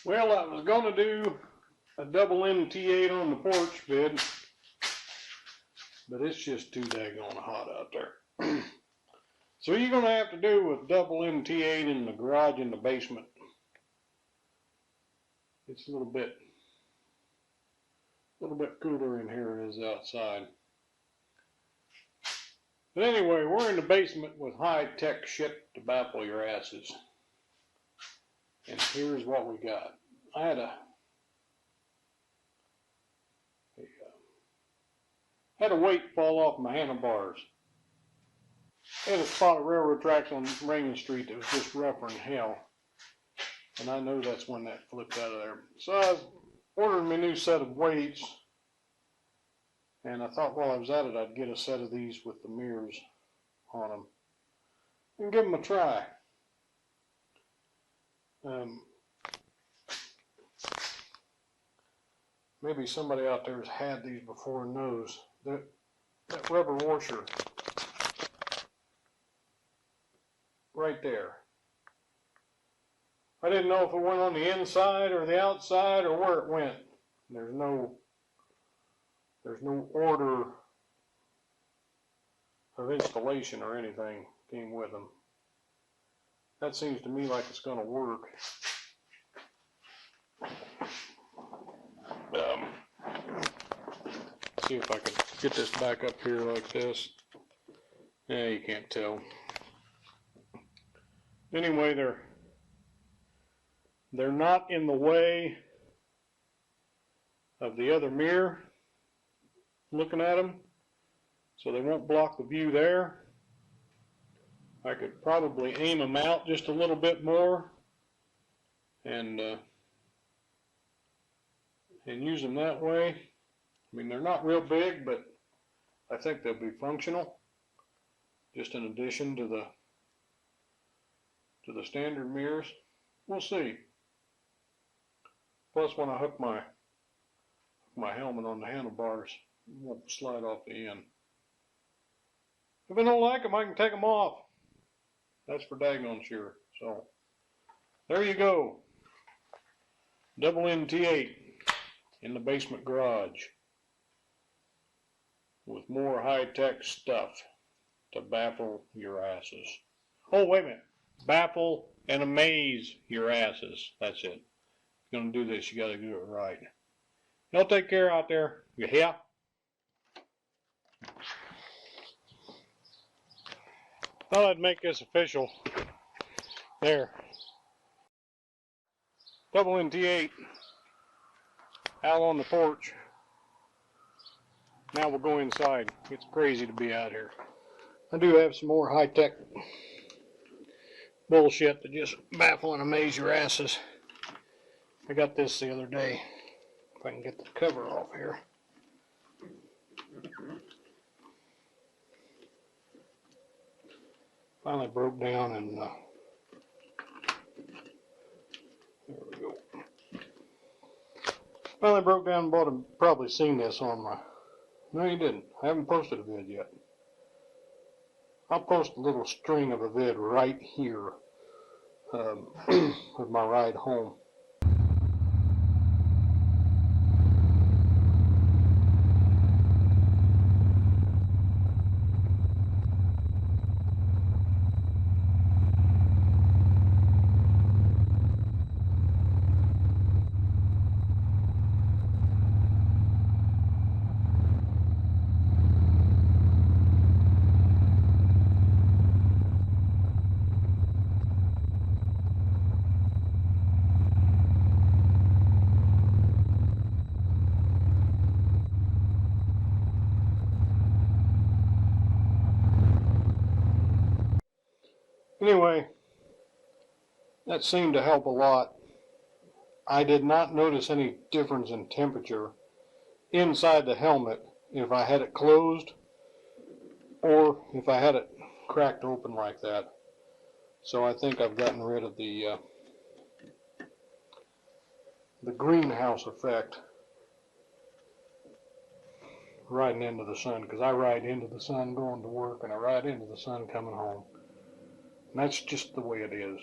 Well, I was going to do a double NNT8 on the porch bed, but it's just too daggone hot out there. So you're going to have to do with double NNT8 in the garage in the basement. It's a little bit cooler in here than it is outside. But anyway, we're in the basement with high-tech shit to baffle your asses. And here's what we got. I had a weight fall off my handlebars. I had a spot of railroad tracks on Raymond Street that was just rougher than hell. And I know that's when that flipped out of there. So I ordered me a new set of weights. And I thought while I was at it, I'd get a set of these with the mirrors on them and give them a try. Maybe somebody out there has had these before and knows that rubber washer right there. I didn't know if it went on the inside or the outside or where it went. There's no order of installation or anything came with them. That seems to me like it's going to work. See if I can get this back up here like this. Yeah, you can't tell. Anyway, they're not in the way of the other mirror looking at them, so they won't block the view there. I could probably aim them out just a little bit more and use them that way. I mean, they're not real big, but I think they'll be functional, just in addition to the standard mirrors. We'll see. Plus, when I hook my helmet on the handlebars, it won't slide off the end. If I don't like them, I can take them off. That's for daggone sure. So, there you go. Double NNT8 in the basement garage with more high-tech stuff to baffle your asses. Oh, wait a minute. Baffle and amaze your asses. That's it. If you're going to do this, you got to do it right. Y'all take care out there. You hear? Thought I'd make this official. There. Double NNT8 out on the porch. Now we'll go inside. It's crazy to be out here. I do have some more high-tech bullshit to just baffle and amaze your asses. I got this the other day. If I can get the cover off here. Finally broke down and there we go. Finally broke down and bought a, probably seen this on my, no you didn't, I haven't posted a vid yet. I'll post a little string of a vid right here of my ride home. Anyway, that seemed to help a lot. I did not notice any difference in temperature inside the helmet if I had it closed or if I had it cracked open like that. So I think I've gotten rid of the greenhouse effect riding into the sun, because I ride into the sun going to work and I ride into the sun coming home. And that's just the way it is.